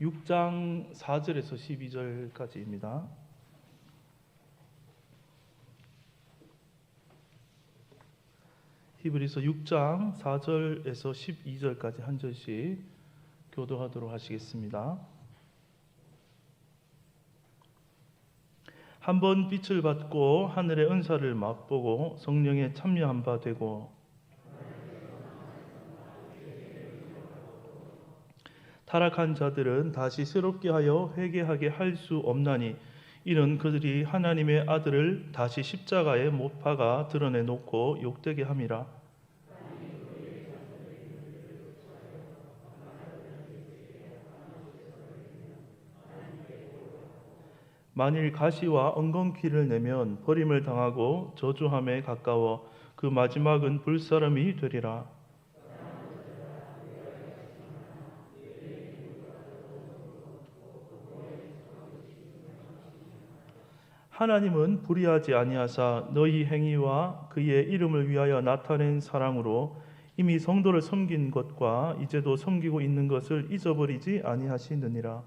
6장 4절에서 12절까지입니다. 히브리서 6장 4절에서 12절까지 한 절씩 교도하도록 하시겠습니다. 한번 빛을 받고 하늘의 은사를 맛보고 성령에 참여한 바 되고 타락한 자들은 다시 새롭게 하여 회개하게 할 수 없나니 이는 그들이 하나님의 아들을 다시 십자가에 못 박아 드러내놓고 욕되게 함이라. 만일 가시와 엉겅퀴를 내면 버림을 당하고 저주함에 가까워 그 마지막은 불사름이 되리라. 하나님은 불의하지 아니하사 너희 행위와 그의 이름을 위하여 나타낸 사랑으로 이미 성도를 섬긴 것과 이제도 섬기고 있는 것을 잊어버리지 아니하시느니라.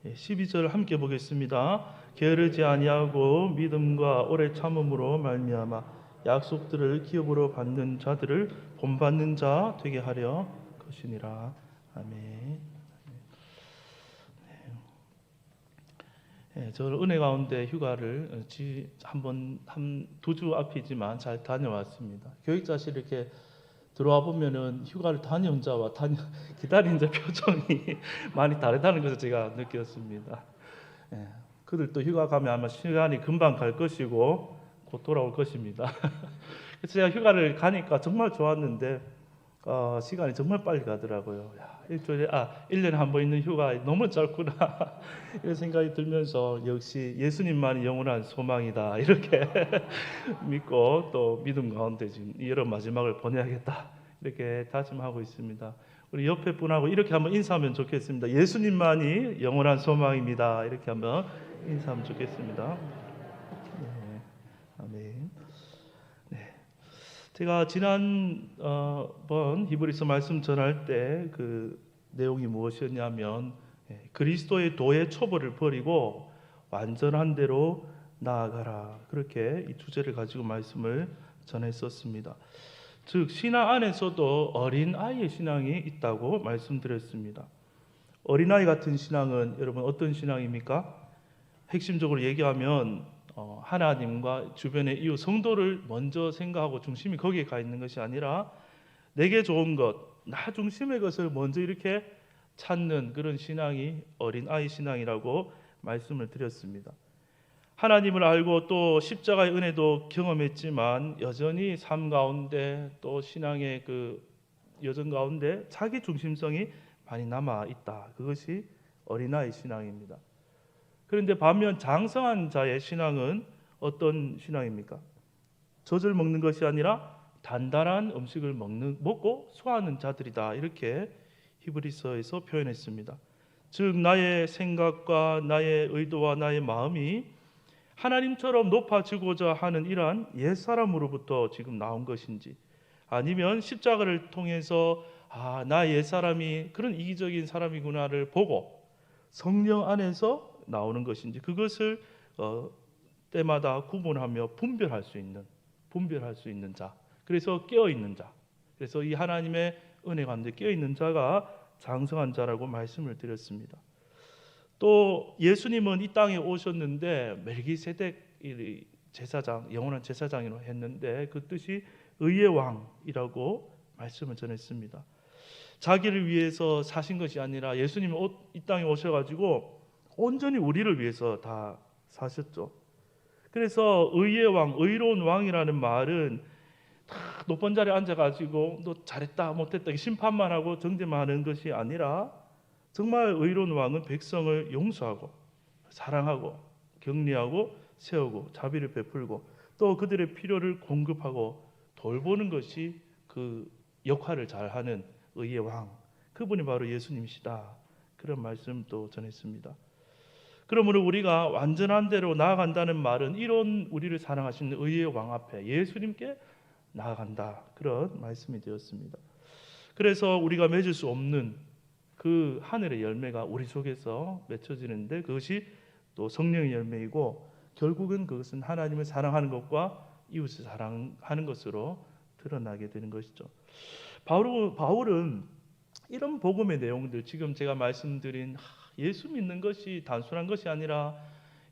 12절 함께 보겠습니다. 게으르지 아니하고 믿음과 오래 참음으로 말미암아 약속들을 기업으로 받는 자들을 본받는 자 되게 하려 것이니라. 아멘. 저는 은혜 가운데 휴가를 한 2주 앞이지만 잘 다녀왔습니다. 교육자실 이렇게 들어와 보면은 휴가를 다녀온 자와 기다린 자 표정이 많이 다르다는 것을 제가 느꼈습니다. 그들도 휴가 가면 아마 시간이 금방 갈 것이고 곧 돌아올 것입니다. 그래서 제가 휴가를 가니까 정말 좋았는데 시간이 정말 빨리 가더라고요. 1년에 한 번 있는 휴가 너무 짧구나 이런 생각이 들면서 역시 예수님만이 영원한 소망이다 이렇게 믿고 또 믿음 가운데 지금 여름 마지막을 보내야겠다 이렇게 다짐하고 있습니다. 우리 옆에 분하고 이렇게 한번 인사하면 좋겠습니다. 예수님만이 영원한 소망입니다. 이렇게 한번 인사하면 좋겠습니다. 네, 아멘. 제가 지난번 히브리서 말씀 전할 때 그 내용이 무엇이었냐면 그리스도의 도의 처벌을 버리고 완전한 대로 나아가라 그렇게 이 주제를 가지고 말씀을 전했었습니다. 즉 신앙 안에서도 어린아이의 신앙이 있다고 말씀드렸습니다. 어린아이 같은 신앙은 여러분 어떤 신앙입니까? 핵심적으로 얘기하면 하나님과 주변의 이웃 성도를 먼저 생각하고 중심이 거기에 가 있는 것이 아니라 내게 좋은 것, 나 중심의 것을 먼저 이렇게 찾는 그런 신앙이 어린아이 신앙이라고 말씀을 드렸습니다. 하나님을 알고 또 십자가의 은혜도 경험했지만 여전히 삶 가운데 또 신앙의 그 여정 가운데 자기 중심성이 많이 남아 있다. 그것이 어린아이 신앙입니다. 그런데 반면 장성한 자의 신앙은 어떤 신앙입니까? 젖을 먹는 것이 아니라 단단한 음식을 먹고 소화하는 자들이다. 이렇게 히브리서에서 표현했습니다. 즉 나의 생각과 나의 의도와 나의 마음이 하나님처럼 높아지고자 하는 이러한 옛사람으로부터 지금 나온 것인지 아니면 십자가를 통해서 나 옛사람이 그런 이기적인 사람이구나를 보고 성령 안에서 나오는 것인지 그것을 때마다 구분하며 분별할 수 있는 자. 그래서 깨어 있는 자. 그래서 이 하나님의 은혜 가운데 깨어 있는 자가 장성한 자라고 말씀을 드렸습니다. 또 예수님은 이 땅에 오셨는데 멜기세덱 제사장, 영원한 제사장이라고 했는데 그 뜻이 의의 왕이라고 말씀을 전했습니다. 자기를 위해서 사신 것이 아니라 예수님이 이 땅에 오셔가지고 온전히 우리를 위해서 다 사셨죠. 그래서 의의 왕, 의로운 왕이라는 말은 다 높은 자리에 앉아가지고 너 잘했다 못했다 심판만 하고 정죄만 하는 것이 아니라 정말 의로운 왕은 백성을 용서하고 사랑하고 격려하고 세우고 자비를 베풀고 또 그들의 필요를 공급하고 돌보는 것이 그 역할을 잘하는 의의 왕, 그분이 바로 예수님이시다. 그런 말씀도 전했습니다. 그러므로 우리가 완전한 대로 나아간다는 말은 이런 우리를 사랑하시는 의의 왕 앞에 예수님께 나아간다, 그런 말씀이 되었습니다. 그래서 우리가 맺을 수 없는 그 하늘의 열매가 우리 속에서 맺혀지는데, 그것이 또 성령의 열매이고 결국은 그것은 하나님을 사랑하는 것과 이웃을 사랑하는 것으로 드러나게 되는 것이죠. 바울은 이런 복음의 내용들, 지금 제가 말씀드린 예수 믿는 것이 단순한 것이 아니라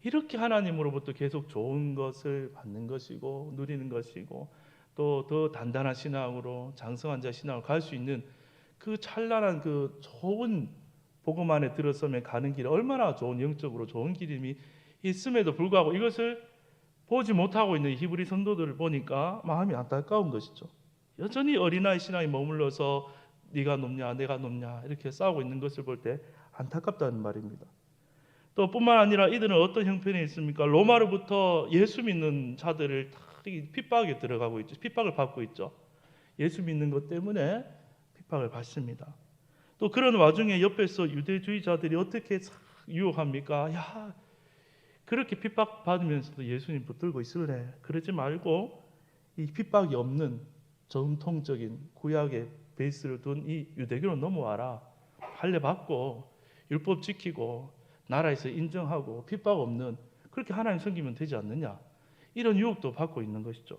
이렇게 하나님으로부터 계속 좋은 것을 받는 것이고 누리는 것이고 또 더 단단한 신앙으로 장성한 자 신앙으로 갈 수 있는 그 찬란한 그 좋은 복음 안에 들어서면 가는 길, 얼마나 좋은 영적으로 좋은 길임이 있음에도 불구하고 이것을 보지 못하고 있는 히브리 성도들을 보니까 마음이 안타까운 것이죠. 여전히 어린아이 신앙에 머물러서 네가 높냐 내가 높냐 이렇게 싸우고 있는 것을 볼 때 안타깝다는 말입니다. 또 뿐만 아니라 이들은 어떤 형편이 있습니까? 로마로부터 예수 믿는 자들을 다 핍박에 들어가고 있죠. 핍박을 받고 있죠. 예수 믿는 것 때문에 핍박을 받습니다. 또 그런 와중에 옆에서 유대주의자들이 어떻게 유혹합니까? 야, 그렇게 핍박 받으면서도 예수님 붙들고 있을래? 그러지 말고 이 핍박이 없는 전통적인 구약의 베이스를 둔 이 유대교로 넘어와라. 할례 받고 율법 지키고 나라에서 인정하고 핍박 없는, 그렇게 하나님 섬기면 되지 않느냐, 이런 유혹도 받고 있는 것이죠.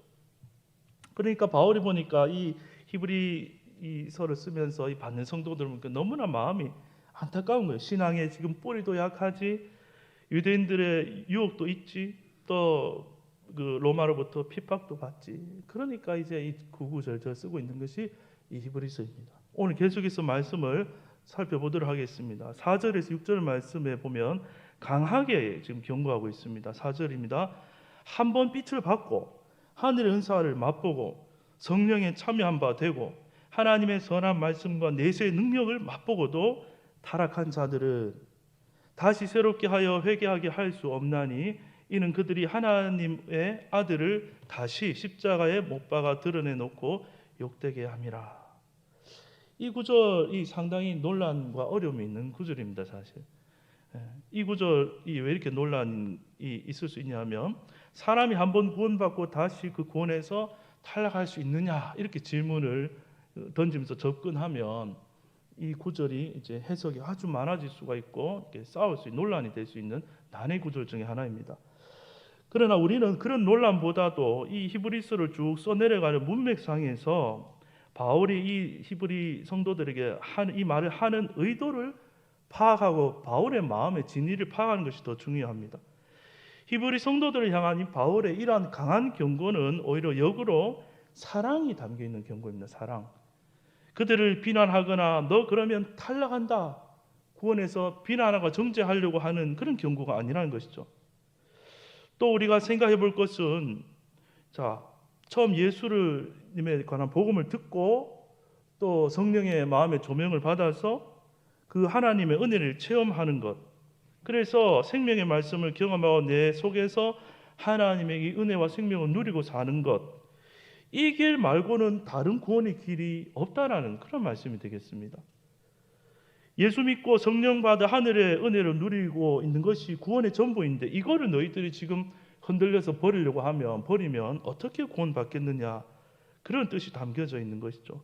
그러니까 바울이 보니까 이 히브리서를 쓰면서 이 받는 성도들 보니까 너무나 마음이 안타까운 거예요. 신앙에 지금 뿌리도 약하지, 유대인들의 유혹도 있지, 또 그 로마로부터 핍박도 받지. 그러니까 이제 이 구구절절 쓰고 있는 것이 이 히브리서입니다. 오늘 계속해서 말씀을 살펴보도록 하겠습니다. 4절에서 6절 말씀에 보면 강하게 지금 경고하고 있습니다. 4절입니다. 한 번 빛을 받고 하늘의 은사를 맛보고 성령에 참여한 바 되고 하나님의 선한 말씀과 내세의 능력을 맛보고도 타락한 자들은 다시 새롭게 하여 회개하게 할 수 없나니 이는 그들이 하나님의 아들을 다시 십자가에 못 박아 드러내놓고 욕되게 함이라. 이 구절이 상당히 논란과 어려움이 있는 구절입니다. 사실 이 구절이 왜 이렇게 논란이 있을 수 있냐면, 사람이 한번 구원받고 다시 그 구원에서 탈락할 수 있느냐 이렇게 질문을 던지면서 접근하면 이 구절이 이제 해석이 아주 많아질 수가 있고 싸울 수 있는, 논란이 될 수 있는 난해 구절 중에 하나입니다. 그러나 우리는 그런 논란보다도 이 히브리서를 쭉 써내려가는 문맥상에서 바울이 이 히브리 성도들에게 이 말을 하는 의도를 파악하고 바울의 마음의 진리를 파악하는 것이 더 중요합니다. 히브리 성도들을 향한 이 바울의 이러한 강한 경고는 오히려 역으로 사랑이 담겨있는 경고입니다. 사랑. 그들을 비난하거나 너 그러면 탈락한다, 구원에서 비난하고 정죄하려고 하는 그런 경고가 아니라는 것이죠. 또 우리가 생각해 볼 것은, 처음 예수님에 관한 복음을 듣고 또 성령의 마음의 조명을 받아서 그 하나님의 은혜를 체험하는 것, 그래서 생명의 말씀을 경험하고 내 속에서 하나님의 이 은혜와 생명을 누리고 사는 것, 이 길 말고는 다른 구원의 길이 없다라는 그런 말씀이 되겠습니다. 예수 믿고 성령 받아 하늘의 은혜를 누리고 있는 것이 구원의 전부인데 이거를 너희들이 지금 흔들려서 버리면 어떻게 구원받겠느냐, 그런 뜻이 담겨져 있는 것이죠.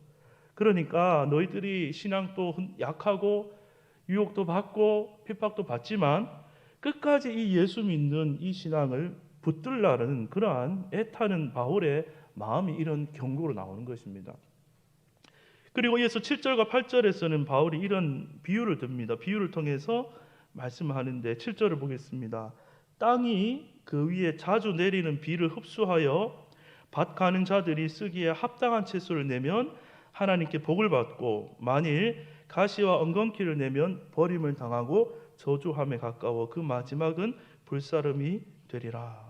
그러니까 너희들이 신앙도 약하고 유혹도 받고 핍박도 받지만 끝까지 이 예수 믿는 이 신앙을 붙들라는 그러한 애타는 바울의 마음이 이런 경고로 나오는 것입니다. 그리고 이어서 7절과 8절에서는 바울이 이런 비유를 듭니다. 비유를 통해서 말씀하는데 7절을 보겠습니다. 땅이 그 위에 자주 내리는 비를 흡수하여 밭 가는 자들이 쓰기에 합당한 채소를 내면 하나님께 복을 받고, 만일 가시와 엉겅퀴를 내면 버림을 당하고 저주함에 가까워 그 마지막은 불사름이 되리라.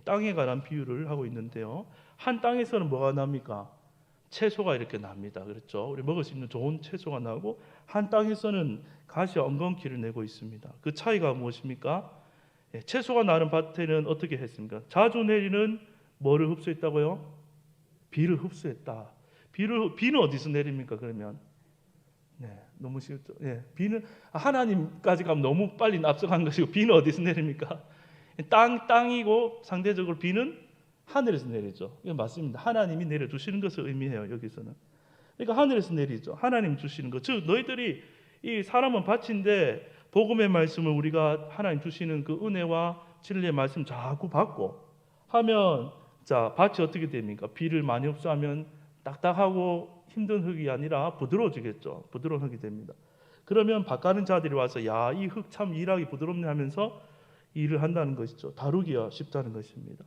땅에 관한 비유를 하고 있는데요. 한 땅에서는 뭐가 납니까? 채소가 이렇게 납니다. 그렇죠? 우리 먹을 수 있는 좋은 채소가 나고, 한 땅에서는 가시와 엉겅퀴를 내고 있습니다. 그 차이가 무엇입니까? 채소가 나는 밭에는 어떻게 했습니까? 자주 내리는 뭐를 흡수했다고요? 비를 흡수했다. 비는 어디서 내립니까? 그러면 너무 쉽죠. 비는 하나님까지 가면 너무 빨리 앞서간 것이고 비는 어디서 내립니까? 땅이고 상대적으로 비는 하늘에서 내리죠. 이거 맞습니다. 하나님이 내려주시는 것을 의미해요. 여기서는. 그러니까 하늘에서 내리죠. 하나님 주시는 것. 즉 너희들이 이 사람은 밭인데 복음의 말씀을 우리가 하나님 주시는 그 은혜와 진리의 말씀 자꾸 받고 하면 자 밭이 어떻게 됩니까? 비를 많이 흡수하면 딱딱하고 힘든 흙이 아니라 부드러워지겠죠. 부드러운 흙이 됩니다. 그러면 밭 가는 자들이 와서 야, 이 흙 참 일하기 부드럽네 하면서 일을 한다는 것이죠. 다루기가 쉽다는 것입니다.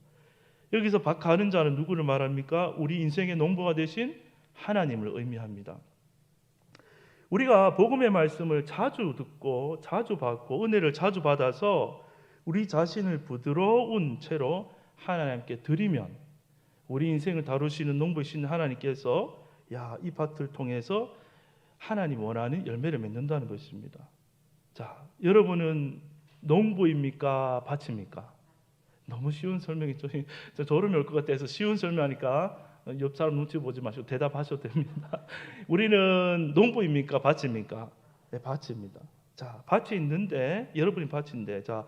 여기서 밭 가는 자는 누구를 말합니까? 우리 인생의 농부가 되신 하나님을 의미합니다. 우리가 복음의 말씀을 자주 듣고 자주 받고 은혜를 자주 받아서 우리 자신을 부드러운 채로 하나님께 드리면 우리 인생을 다루시는 농부이신 하나님께서 야, 이 밭을 통해서 하나님 원하는 열매를 맺는다는 것입니다. 자, 여러분은 농부입니까? 밭입니까? 너무 쉬운 설명이죠. 졸음이 올 것 같아서 쉬운 설명하니까 옆 사람 눈치 보지 마시고 대답하셔도 됩니다. 우리는 농부입니까? 밭입니까? 네, 밭입니다. 자, 밭이 있는데 여러분이 밭인데 자,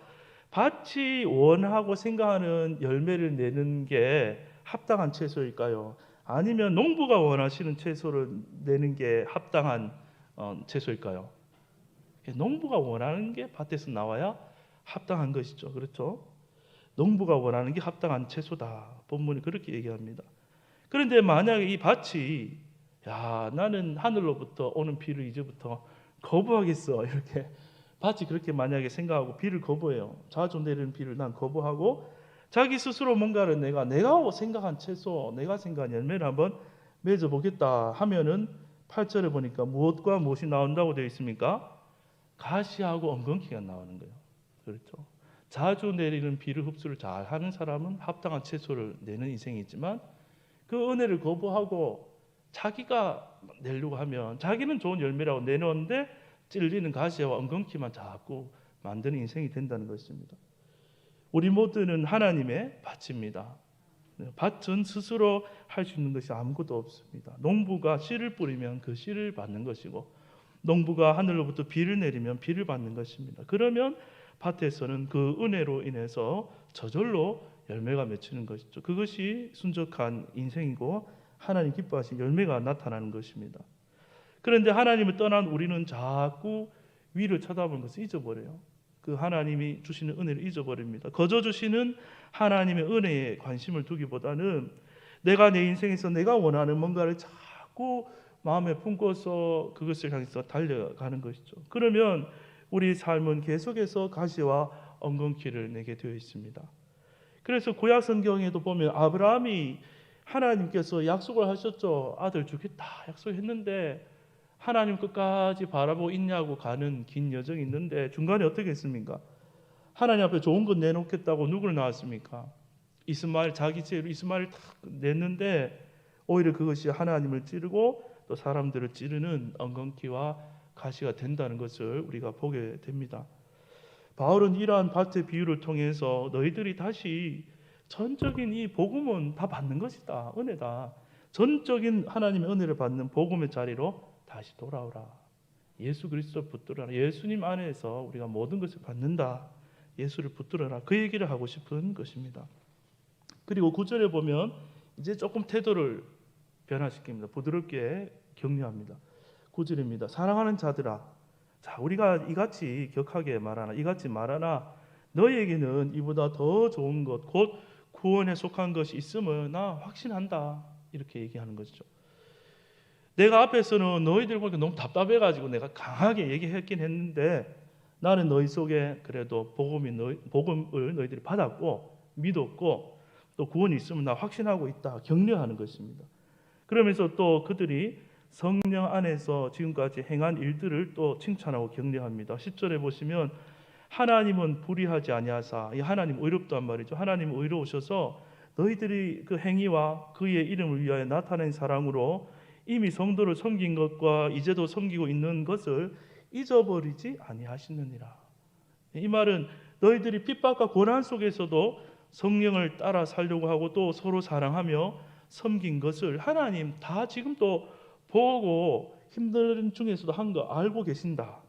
밭이 원하고 생각하는 열매를 내는 게 합당한 채소일까요? 아니면 농부가 원하시는 채소를 내는 게 합당한 채소일까요? 농부가 원하는 게 밭에서 나와야 합당한 것이죠. 그렇죠? 농부가 원하는 게 합당한 채소다. 본문이 그렇게 얘기합니다. 그런데 만약에 이 밭이 야, 나는 하늘로부터 오는 비를 이제부터 거부하겠어. 이렇게 밭이 그렇게 만약에 생각하고 비를 거부해요. 자주 내리는 비를 난 거부하고 자기 스스로 뭔가를 내가 생각한 채소, 내가 생각한 열매를 한번 맺어보겠다 하면은 8절에 보니까 무엇과 무엇이 나온다고 되어 있습니까? 가시하고 엉겅퀴가 나오는 거예요. 그렇죠? 자주 내리는 비를 흡수를 잘 하는 사람은 합당한 채소를 내는 인생이 있지만 그 은혜를 거부하고 자기가 내려고 하면 자기는 좋은 열매라고 내놓는데 찔리는 가시와 엉겅퀴만 자꾸 만드는 인생이 된다는 것입니다. 우리 모두는 하나님의 밭입니다. 밭은 스스로 할 수 있는 것이 아무것도 없습니다. 농부가 씨를 뿌리면 그 씨를 받는 것이고 농부가 하늘로부터 비를 내리면 비를 받는 것입니다. 그러면 밭에서는 그 은혜로 인해서 저절로 열매가 맺히는 것이죠. 그것이 순적한 인생이고 하나님 기뻐하신 열매가 나타나는 것입니다. 그런데 하나님을 떠난 우리는 자꾸 위를 쳐다보는 것을 잊어버려요. 그 하나님이 주시는 은혜를 잊어버립니다. 거저 주시는 하나님의 은혜에 관심을 두기보다는 내가 내 인생에서 내가 원하는 뭔가를 자꾸 마음에 품고서 그것을 향해서 달려가는 것이죠. 그러면 우리 삶은 계속해서 가시와 엉겅퀴를 내게 되어 있습니다. 그래서 구약 성경에도 보면 아브라함이 하나님께서 약속을 하셨죠. 아들 주겠다 약속했는데 하나님 끝까지 바라보고 있냐고 가는 긴 여정이 있는데 중간에 어떻게 했습니까? 하나님 앞에 좋은 것 내놓겠다고 누구를 낳았습니까? 이스마엘, 자기 죄로 이스마엘을 딱 냈는데 오히려 그것이 하나님을 찌르고 또 사람들을 찌르는 엉겅퀴와 가시가 된다는 것을 우리가 보게 됩니다. 바울은 이러한 밭의 비유를 통해서 너희들이 다시 전적인 이 복음은 다 받는 것이다. 은혜다. 전적인 하나님의 은혜를 받는 복음의 자리로 다시 돌아오라. 예수 그리스도 붙들어라. 예수님 안에서 우리가 모든 것을 받는다. 예수를 붙들어라. 그 얘기를 하고 싶은 것입니다. 그리고 9절에 보면 이제 조금 태도를 변화시킵니다. 부드럽게 격려합니다. 9절입니다. 사랑하는 자들아, 자 우리가 이같이 격하게 말하나 이같이 말하나 너희에게는 이보다 더 좋은 것 곧 구원에 속한 것이 있음을 나 확신한다. 이렇게 얘기하는 것이죠. 내가 앞에서는 너희들 보니까 너무 답답해가지고 내가 강하게 얘기했긴 했는데 나는 너희 속에 그래도 복음을 너희들이 받았고 믿었고 또 구원이 있음을 나 확신하고 있다. 격려하는 것입니다. 그러면서 또 그들이 성령 안에서 지금까지 행한 일들을 또 칭찬하고 격려합니다. 10절에 보시면 하나님은 불의하지 아니하사, 이 하나님 의롭단 말이죠. 하나님 의로우셔서 너희들이 그 행위와 그의 이름을 위하여 나타낸 사랑으로 이미 성도를 섬긴 것과 이제도 섬기고 있는 것을 잊어버리지 아니하시느니라. 이 말은 너희들이 핍박과 고난 속에서도 성령을 따라 살려고 하고 또 서로 사랑하며 섬긴 것을 하나님 다 지금 또 보고 힘든 중에서도 한 거 알고 계신다.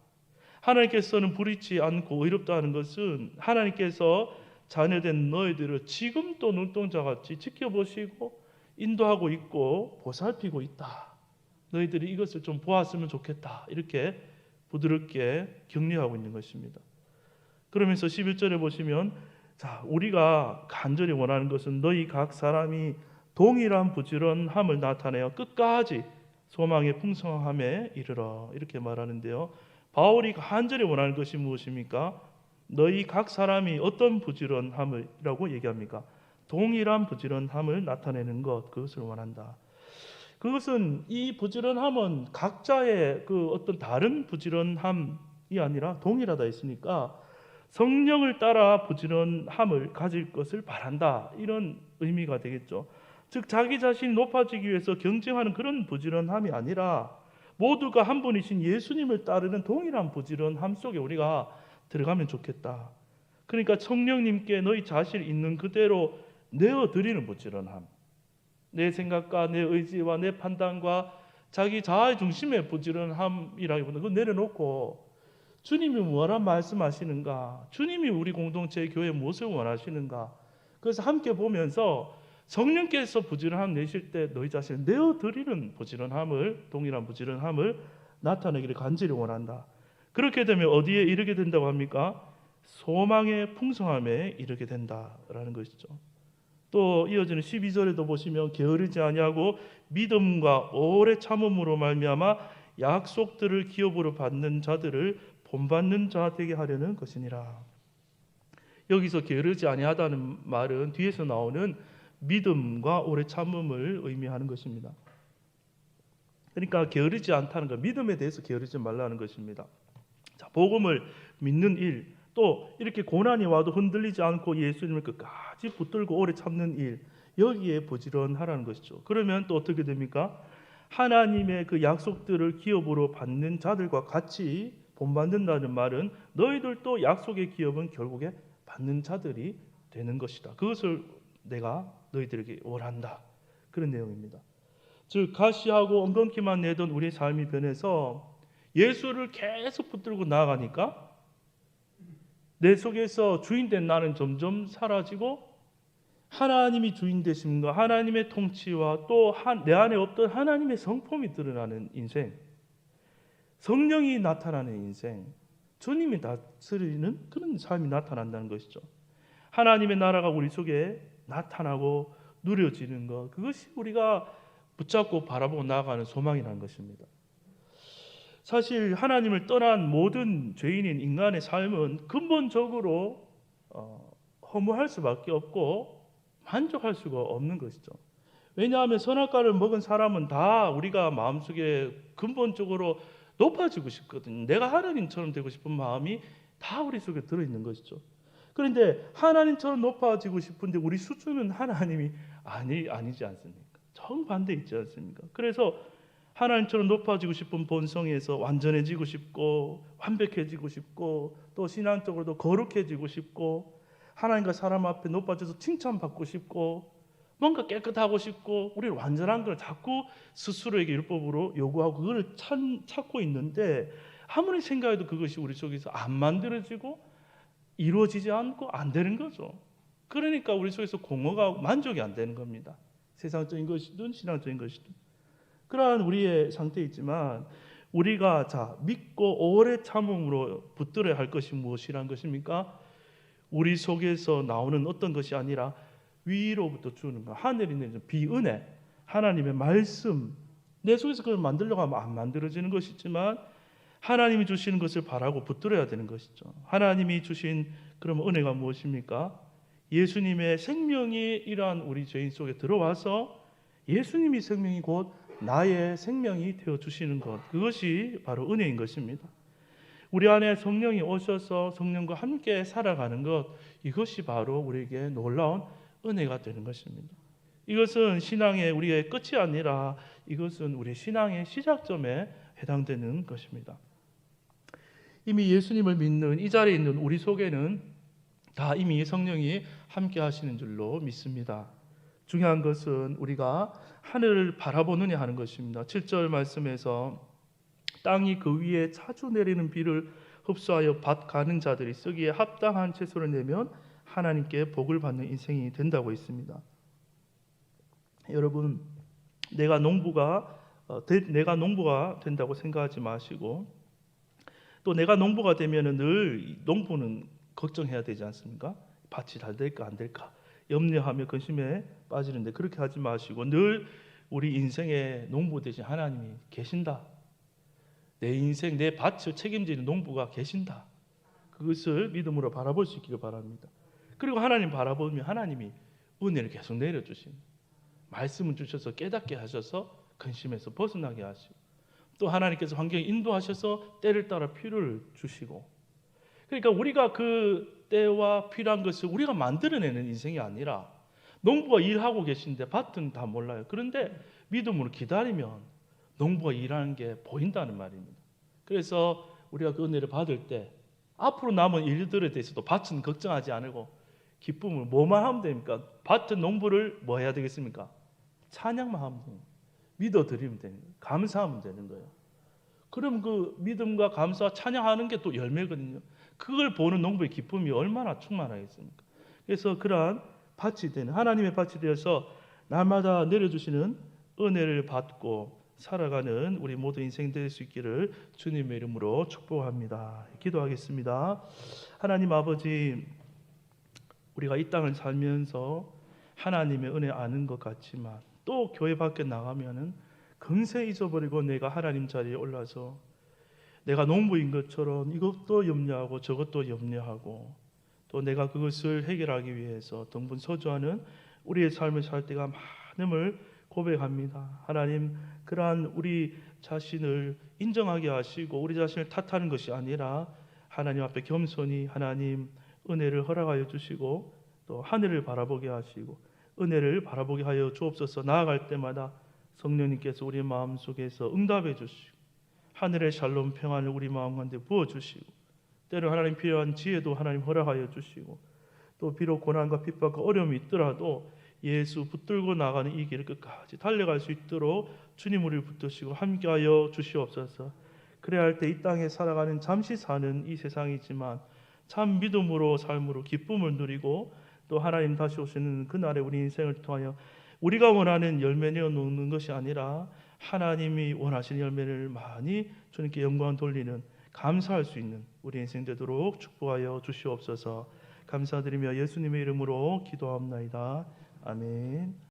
하나님께서는 불의치 않고 의롭다 하는 것은 하나님께서 자녀된 너희들을 지금도 눈동자같이 지켜보시고 인도하고 있고 보살피고 있다. 너희들이 이것을 좀 보았으면 좋겠다. 이렇게 부드럽게 격려하고 있는 것입니다. 그러면서 11절에 보시면 자, 우리가 간절히 원하는 것은 너희 각 사람이 동일한 부지런함을 나타내어 끝까지 소망의 풍성함에 이르러 이렇게 말하는데요. 바울이 간절히 원하는 것이 무엇입니까? 너희 각 사람이 어떤 부지런함이라고 얘기합니까? 동일한 부지런함을 나타내는 것, 그것을 원한다. 그것은 이 부지런함은 각자의 그 어떤 다른 부지런함이 아니라 동일하다 했으니까 성령을 따라 부지런함을 가질 것을 바란다. 이런 의미가 되겠죠. 즉 자기 자신이 높아지기 위해서 경쟁하는 그런 부지런함이 아니라 모두가 한 분이신 예수님을 따르는 동일한 부지런함 속에 우리가 들어가면 좋겠다. 그러니까 성령님께 너희 자신이 있는 그대로 내어드리는 부지런함. 내 생각과 내 의지와 내 판단과 자기 자아의 중심의 부지런함이라기보다 그거 내려놓고 주님이 뭐라 말씀하시는가, 주님이 우리 공동체 교회에 무엇을 원하시는가, 그래서 함께 보면서 성령께서 부지런함 내실 때 너희 자신을 내어드리는 부지런함을, 동일한 부지런함을 나타내기를 간절히 원한다. 그렇게 되면 어디에 이르게 된다고 합니까? 소망의 풍성함에 이르게 된다라는 것이죠. 또 이어지는 12절에도 보시면 게으르지 아니하고 믿음과 오래 참음으로 말미암아 약속들을 기업으로 받는 자들을 본받는 자 되게 하려는 것이니라. 여기서 게으르지 아니하다는 말은 뒤에서 나오는 믿음과 오래 참음을 의미하는 것입니다. 그러니까 게으르지 않다는 것, 믿음에 대해서 게으르지 말라는 것입니다. 자, 복음을 믿는 일, 또 이렇게 고난이 와도 흔들리지 않고 예수님을 끝까지 붙들고 오래 참는 일, 여기에 부지런하라는 것이죠. 그러면 또 어떻게 됩니까? 하나님의 그 약속들을 기업으로 받는 자들과 같이 본받는다는 말은 너희들도 약속의 기업은 결국에 받는 자들이 되는 것이다. 그것을 내가 너희들에게 원한다. 그런 내용입니다. 즉 가시하고 엉겅퀴만 내던 우리의 삶이 변해서 예수를 계속 붙들고 나아가니까 내 속에서 주인된 나는 점점 사라지고 하나님이 주인 되심과 하나님의 통치와 또 내 안에 없던 하나님의 성품이 드러나는 인생, 성령이 나타나는 인생, 주님이 다스리는 그런 삶이 나타난다는 것이죠. 하나님의 나라가 우리 속에 나타나고 누려지는 것, 그것이 우리가 붙잡고 바라보고 나아가는 소망이라는 것입니다. 사실 하나님을 떠난 모든 죄인인 인간의 삶은 근본적으로 허무할 수밖에 없고 만족할 수가 없는 것이죠. 왜냐하면 선악과를 먹은 사람은 다 우리가 마음속에 근본적으로 높아지고 싶거든요. 내가 하나님처럼 되고 싶은 마음이 다 우리 속에 들어있는 것이죠. 그런데 하나님처럼 높아지고 싶은데 우리 수준은 하나님이 아니지 않습니까? 정반대 있지 않습니까? 그래서 하나님처럼 높아지고 싶은 본성에서 완전해지고 싶고 완벽해지고 싶고 또 신앙적으로도 거룩해지고 싶고 하나님과 사람 앞에 높아져서 칭찬받고 싶고 뭔가 깨끗하고 싶고 우리를 완전한 걸 자꾸 스스로에게 율법으로 요구하고 그걸 찾고 있는데 아무리 생각해도 그것이 우리 속에서 안 만들어지고 이루어지지 않고 안 되는 거죠. 그러니까 우리 속에서 공허가 만족이 안 되는 겁니다. 세상적인 것이든 신앙적인 것이든 그러한 우리의 상태에 있지만 우리가 믿고 오래 참음으로 붙들어야 할 것이 무엇이란 것입니까? 우리 속에서 나오는 어떤 것이 아니라 위로부터 주는 것, 하늘이 내리는 비은혜, 하나님의 말씀, 내 속에서 그걸 만들려고 하면 안 만들어지는 것이지만 하나님이 주시는 것을 바라고 붙들어야 되는 것이죠. 하나님이 주신 그럼 은혜가 무엇입니까? 예수님의 생명이 이러한 우리 죄인 속에 들어와서 예수님이 생명이 곧 나의 생명이 되어주시는 것, 그것이 바로 은혜인 것입니다. 우리 안에 성령이 오셔서 성령과 함께 살아가는 것, 이것이 바로 우리에게 놀라운 은혜가 되는 것입니다. 이것은 신앙의 우리의 끝이 아니라 이것은 우리 신앙의 시작점에 해당되는 것입니다. 이미 예수님을 믿는 이 자리에 있는 우리 속에는 다 이미 성령이 함께 하시는 줄로 믿습니다. 중요한 것은 우리가 하늘을 바라보느냐 하는 것입니다. 7절 말씀에서 땅이 그 위에 자주 내리는 비를 흡수하여 밭 가는 자들이 쓰기에 합당한 채소를 내면 하나님께 복을 받는 인생이 된다고 했습니다. 여러분, 내가 농부가 된다고 생각하지 마시고, 또 내가 농부가 되면은 늘 농부는 걱정해야 되지 않습니까? 밭이 잘 될까 안 될까 염려하며 근심에 빠지는데, 그렇게 하지 마시고 늘 우리 인생에 농부 대신 하나님이 계신다. 내 인생, 내 밭을 책임지는 농부가 계신다. 그것을 믿음으로 바라볼 수 있기를 바랍니다. 그리고 하나님 바라보면 하나님이 은혜를 계속 내려주십니다. 말씀을 주셔서 깨닫게 하셔서 근심에서 벗어나게 하시고, 또 하나님께서 환경에 인도하셔서 때를 따라 필요를 주시고, 그러니까 우리가 그 때와 필요한 것을 우리가 만들어내는 인생이 아니라, 농부가 일하고 계신데 밭은 다 몰라요. 그런데 믿음으로 기다리면 농부가 일하는 게 보인다는 말입니다. 그래서 우리가 그 은혜를 받을 때 앞으로 남은 일들에 대해서도 밭은 걱정하지 않고 기쁨을 뭐만 하면 됩니까? 밭은 농부를 뭐 해야 되겠습니까? 찬양만 하면 됩니다. 믿어드리면 되는 거예요. 감사하면 되는 거예요. 그럼 그 믿음과 감사와 찬양하는 게 또 열매거든요. 그걸 보는 농부의 기쁨이 얼마나 충만하겠습니까? 그래서 그러한 밭이 되는, 하나님의 밭이 되어서 날마다 내려주시는 은혜를 받고 살아가는 우리 모두 인생 될 수 있기를 주님의 이름으로 축복합니다. 기도하겠습니다. 하나님 아버지, 우리가 이 땅을 살면서 하나님의 은혜 아는 것 같지만 또 교회 밖에 나가면은 금세 잊어버리고 내가 하나님 자리에 올라서 내가 농부인 것처럼 이것도 염려하고 저것도 염려하고, 또 내가 그것을 해결하기 위해서 동분서주하는 우리의 삶을 살 때가 많음을 고백합니다. 하나님, 그러한 우리 자신을 인정하게 하시고 우리 자신을 탓하는 것이 아니라 하나님 앞에 겸손히 하나님 은혜를 허락하여 주시고 또 하늘을 바라보게 하시고 은혜를 바라보게 하여 주옵소서. 나아갈 때마다 성령님께서 우리 마음속에서 응답해 주시고 하늘의 샬롬 평안을 우리 마음 가운데 부어주시고, 때로 하나님 필요한 지혜도 하나님 허락하여 주시고, 또 비록 고난과 핍박과 어려움이 있더라도 예수 붙들고 나가는 이 길을 끝까지 달려갈 수 있도록 주님 우리를 붙드시고 함께하여 주시옵소서. 그래야 할 때 이 땅에 살아가는 잠시 사는 이 세상이지만 참 믿음으로 삶으로 기쁨을 누리고, 또 하나님 다시 오시는 그날에 우리 인생을 통하여 우리가 원하는 열매 내어 놓는 것이 아니라 하나님이 원하시는 열매를 많이 주님께 영광 돌리는, 감사할 수 있는 우리 인생 되도록 축복하여 주시옵소서. 감사드리며 예수님의 이름으로 기도합나이다. 아멘.